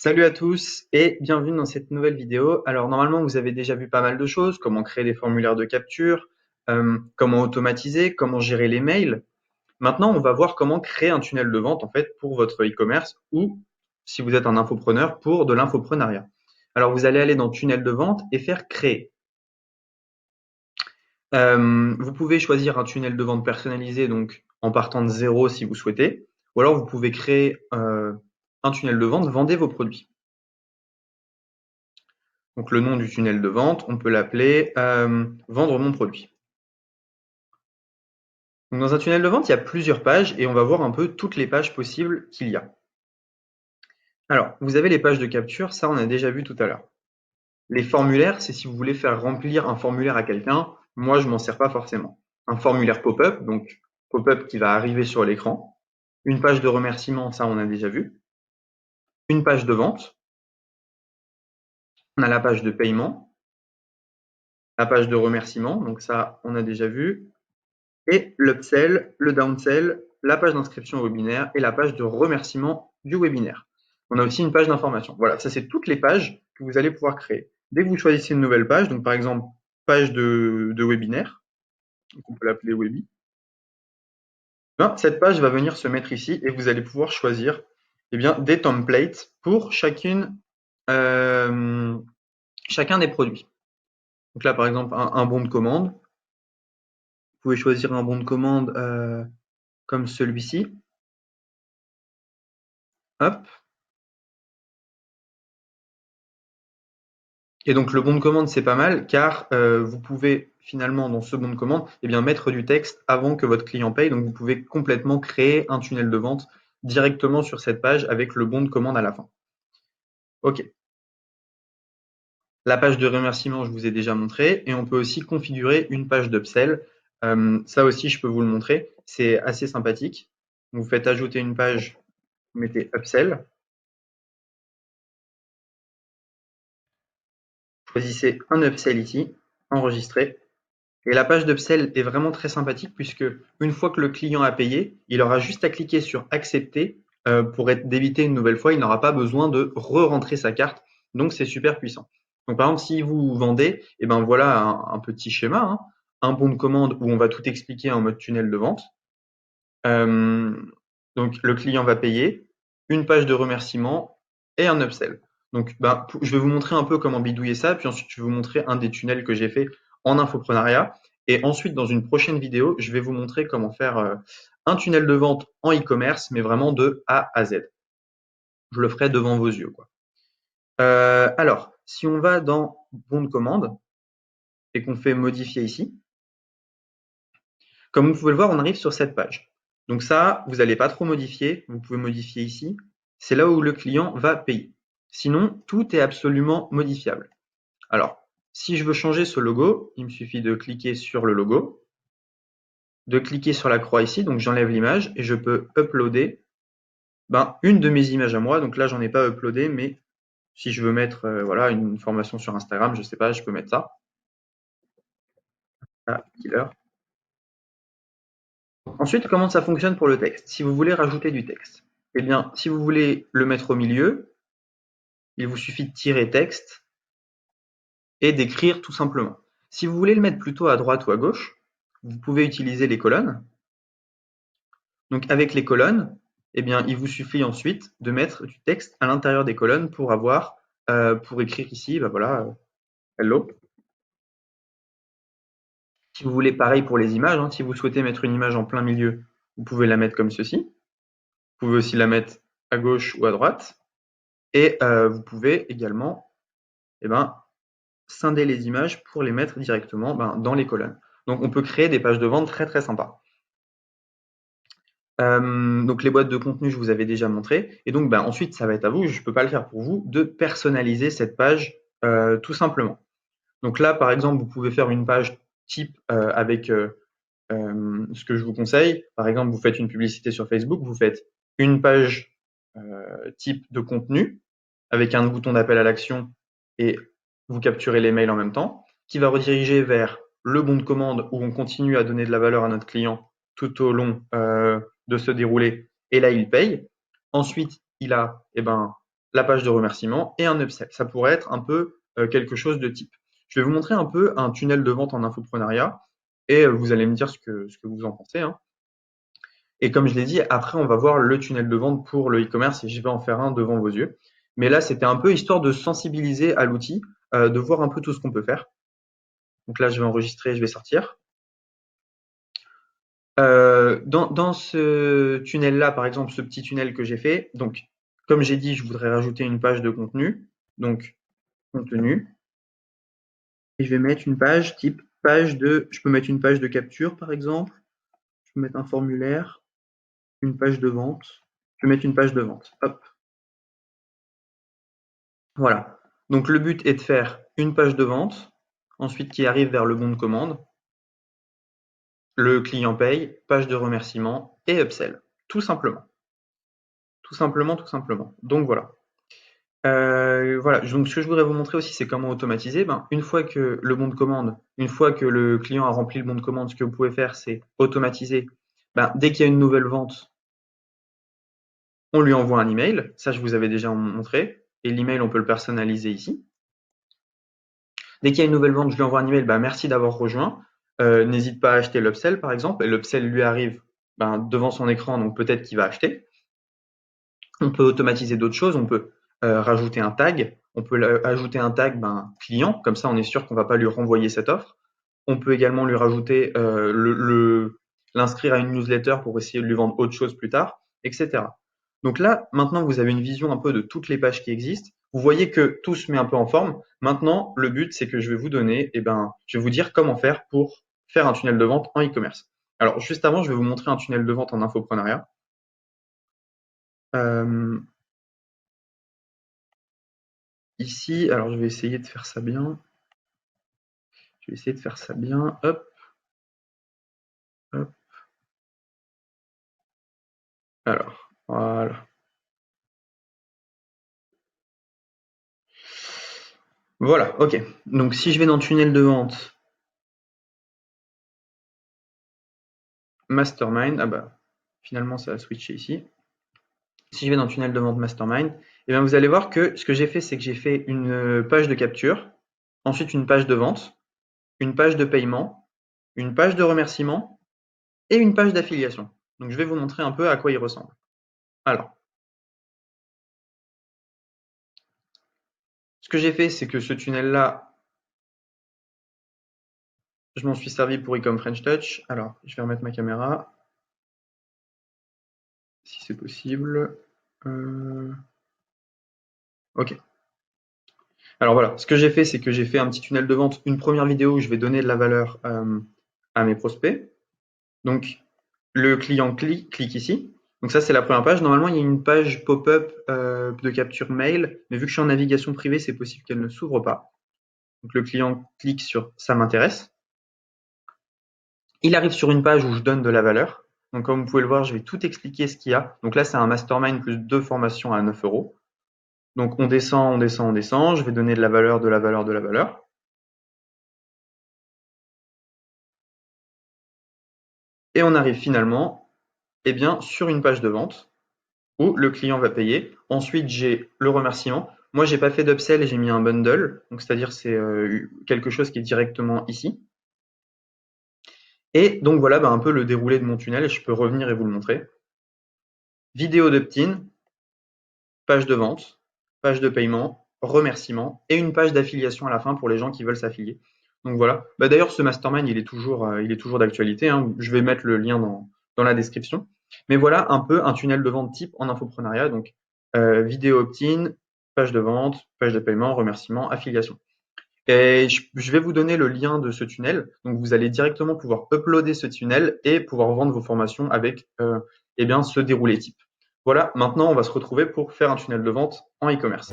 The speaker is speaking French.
Salut à tous et bienvenue dans cette nouvelle vidéo. Alors normalement vous avez déjà vu pas mal de choses, comment créer des formulaires de capture, comment automatiser, comment gérer les mails. Maintenant on va voir comment créer un tunnel de vente en fait pour votre e-commerce ou si vous êtes un infopreneur pour de l'infoprenariat. Alors vous allez aller dans tunnel de vente et faire créer. Vous pouvez choisir un tunnel de vente personnalisé donc en partant de zéro si vous souhaitez, ou alors vous pouvez créer un tunnel de vente, vendez vos produits. Donc le nom du tunnel de vente, on peut l'appeler vendre mon produit. Donc dans un tunnel de vente, il y a plusieurs pages et on va voir un peu toutes les pages possibles qu'il y a. Alors, vous avez les pages de capture, ça on a déjà vu tout à l'heure. Les formulaires, c'est si vous voulez faire remplir un formulaire à quelqu'un. Moi, je m'en sers pas forcément. Un formulaire pop-up, donc pop-up qui va arriver sur l'écran. Une page de remerciement, ça on a déjà vu. Une page de vente. On a la page de paiement, la page de remerciement, donc ça on a déjà vu. Et l'upsell, le downsell, la page d'inscription au webinaire et la page de remerciement du webinaire. On a aussi une page d'information. Voilà, ça c'est toutes les pages que vous allez pouvoir créer. Dès que vous choisissez une nouvelle page, donc par exemple page de webinaire, donc on peut l'appeler Webi, ben, cette page va venir se mettre ici et vous allez pouvoir choisir des templates pour chacun des produits. Donc là par exemple un bon de commande. Vous pouvez choisir un bon de commande comme celui-ci. Hop. Et donc le bon de commande, c'est pas mal car vous pouvez finalement dans ce bon de commande mettre du texte avant que votre client paye. Donc vous pouvez complètement créer un tunnel de vente directement sur cette page avec le bon de commande à la fin. OK. La page de remerciement, je vous ai déjà montré et on peut aussi configurer une page d'upsell. Ça aussi, je peux vous le montrer. C'est assez sympathique. Vous faites ajouter une page, vous mettez upsell. Choisissez un upsell ici, enregistrez. Et la page d'upsell est vraiment très sympathique puisque une fois que le client a payé, il aura juste à cliquer sur accepter pour être débité une nouvelle fois. Il n'aura pas besoin de re-rentrer sa carte. Donc c'est super puissant. Donc par exemple, si vous vendez, et ben voilà un petit schéma, hein. Un bon de commande où on va tout expliquer en mode tunnel de vente. Euh, donc le client va payer, une page de remerciement et un upsell. Donc je vais vous montrer un peu comment bidouiller ça, puis ensuite je vais vous montrer un des tunnels que j'ai fait en infoprenariat. Et ensuite, dans une prochaine vidéo, je vais vous montrer comment faire un tunnel de vente en e-commerce, mais vraiment de A à Z. Je le ferai devant vos yeux, quoi. Alors, si on va dans bon de commande et qu'on fait modifier ici, comme vous pouvez le voir, on arrive sur cette page. Donc ça, vous n'allez pas trop modifier. Vous pouvez modifier ici. C'est là où le client va payer. Sinon, tout est absolument modifiable. Alors, si je veux changer ce logo, il me suffit de cliquer sur le logo, de cliquer sur la croix ici, donc j'enlève l'image et je peux uploader une de mes images à moi. Donc là, j'en ai pas uploadé, mais si je veux mettre voilà, une formation sur Instagram, je sais pas, je peux mettre ça. Ah, killer. Ensuite, comment ça fonctionne pour le texte? Si vous voulez rajouter du texte, eh bien, si vous voulez le mettre au milieu, il vous suffit de tirer texte et d'écrire tout simplement. Si vous voulez le mettre plutôt à droite ou à gauche, vous pouvez utiliser les colonnes. Donc avec les colonnes, eh bien, il vous suffit ensuite de mettre du texte à l'intérieur des colonnes pour pour écrire ici, voilà, hello. Si vous voulez pareil pour les images, hein, si vous souhaitez mettre une image en plein milieu, vous pouvez la mettre comme ceci. Vous pouvez aussi la mettre à gauche ou à droite. Et vous pouvez également scinder les images pour les mettre directement dans les colonnes. Donc on peut créer des pages de vente très très sympas. Donc les boîtes de contenu, je vous avais déjà montré. Et donc ensuite, ça va être à vous, je ne peux pas le faire pour vous, de personnaliser cette page tout simplement. Donc là, par exemple, vous pouvez faire une page type avec ce que je vous conseille. Par exemple, vous faites une publicité sur Facebook, vous faites une page type de contenu avec un bouton d'appel à l'action et vous capturez les mails en même temps, qui va rediriger vers le bon de commande où on continue à donner de la valeur à notre client tout au long de se dérouler. Et là, il paye. Ensuite, il a la page de remerciement et un upsell. Ça pourrait être un peu quelque chose de type. Je vais vous montrer un peu un tunnel de vente en infoprenariat et vous allez me dire ce que vous en pensez, hein. Et comme je l'ai dit, après, on va voir le tunnel de vente pour le e-commerce et je vais en faire un devant vos yeux. Mais là, c'était un peu histoire de sensibiliser à l'outil, de voir un peu tout ce qu'on peut faire. Donc là, je vais enregistrer, je vais sortir. Dans ce tunnel-là, par exemple, ce petit tunnel que j'ai fait, donc comme j'ai dit, je voudrais rajouter une page de contenu. Donc, contenu. Et je vais mettre une page type je peux mettre une page de capture, par exemple. Je peux mettre un formulaire, une page de vente. Je vais mettre une page de vente. Hop. Voilà. Donc le but est de faire une page de vente, ensuite qui arrive vers le bon de commande, le client paye, page de remerciement et upsell. Tout simplement. Tout simplement, tout simplement. Donc voilà. Voilà. Donc ce que je voudrais vous montrer aussi, c'est comment automatiser. Une fois que le bon de commande, une fois que le client a rempli le bon de commande, ce que vous pouvez faire, c'est automatiser. Dès qu'il y a une nouvelle vente, on lui envoie un email. Ça, je vous avais déjà montré. Et l'email, on peut le personnaliser ici. Dès qu'il y a une nouvelle vente, je lui envoie un email, merci d'avoir rejoint. N'hésite pas à acheter l'upsell, par exemple. Et l'upsell lui arrive devant son écran, donc peut-être qu'il va acheter. On peut automatiser d'autres choses. On peut rajouter un tag. On peut ajouter un tag client. Comme ça, on est sûr qu'on ne va pas lui renvoyer cette offre. On peut également lui rajouter l'inscrire à une newsletter pour essayer de lui vendre autre chose plus tard, etc. Donc là, maintenant, vous avez une vision un peu de toutes les pages qui existent. Vous voyez que tout se met un peu en forme. Maintenant, le but, c'est que je vais vous donner, je vais vous dire comment faire pour faire un tunnel de vente en e-commerce. Alors, juste avant, je vais vous montrer un tunnel de vente en infoprenariat. Ici, alors je vais essayer de faire ça bien. Je vais essayer de faire ça bien. Hop. Hop. Alors, voilà. Voilà, ok. Donc si je vais dans tunnel de vente, Mastermind, finalement ça a switché ici. Si je vais dans tunnel de vente Mastermind, vous allez voir que ce que j'ai fait, c'est que j'ai fait une page de capture, ensuite une page de vente, une page de paiement, une page de remerciement et une page d'affiliation. Donc je vais vous montrer un peu à quoi il ressemble. Alors, ce que j'ai fait, c'est que ce tunnel-là, je m'en suis servi pour Ecom French Touch. Alors, je vais remettre ma caméra, si c'est possible. Ok. Alors voilà, ce que j'ai fait, c'est que j'ai fait un petit tunnel de vente, une première vidéo où je vais donner de la valeur à mes prospects. Donc, le client clique ici. Donc ça, c'est la première page. Normalement, il y a une page pop-up de capture mail, mais vu que je suis en navigation privée, c'est possible qu'elle ne s'ouvre pas. Donc le client clique sur « ça m'intéresse ». Il arrive sur une page où je donne de la valeur. Donc comme vous pouvez le voir, je vais tout expliquer ce qu'il y a. Donc là, c'est un mastermind plus 2 formations à 9 €. Donc on descend, on descend, on descend. Je vais donner de la valeur, de la valeur, de la valeur. Et on arrive finalement sur une page de vente où le client va payer. Ensuite, j'ai le remerciement. Moi, j'ai pas fait d'upsell, j'ai mis un bundle. Donc, c'est-à-dire c'est quelque chose qui est directement ici. Et donc voilà un peu le déroulé de mon tunnel. Je peux revenir et vous le montrer. Vidéo d'opt-in, page de vente, page de paiement, remerciement et une page d'affiliation à la fin pour les gens qui veulent s'affilier. Donc voilà. D'ailleurs, ce mastermind, il est toujours d'actualité, hein. Je vais mettre le lien dans la description. Mais voilà un peu un tunnel de vente type en infoprenariat. Donc, vidéo opt-in, page de vente, page de paiement, remerciement, affiliation. Et je vais vous donner le lien de ce tunnel. Donc, vous allez directement pouvoir uploader ce tunnel et pouvoir vendre vos formations avec ce déroulé type. Voilà, maintenant, on va se retrouver pour faire un tunnel de vente en e-commerce.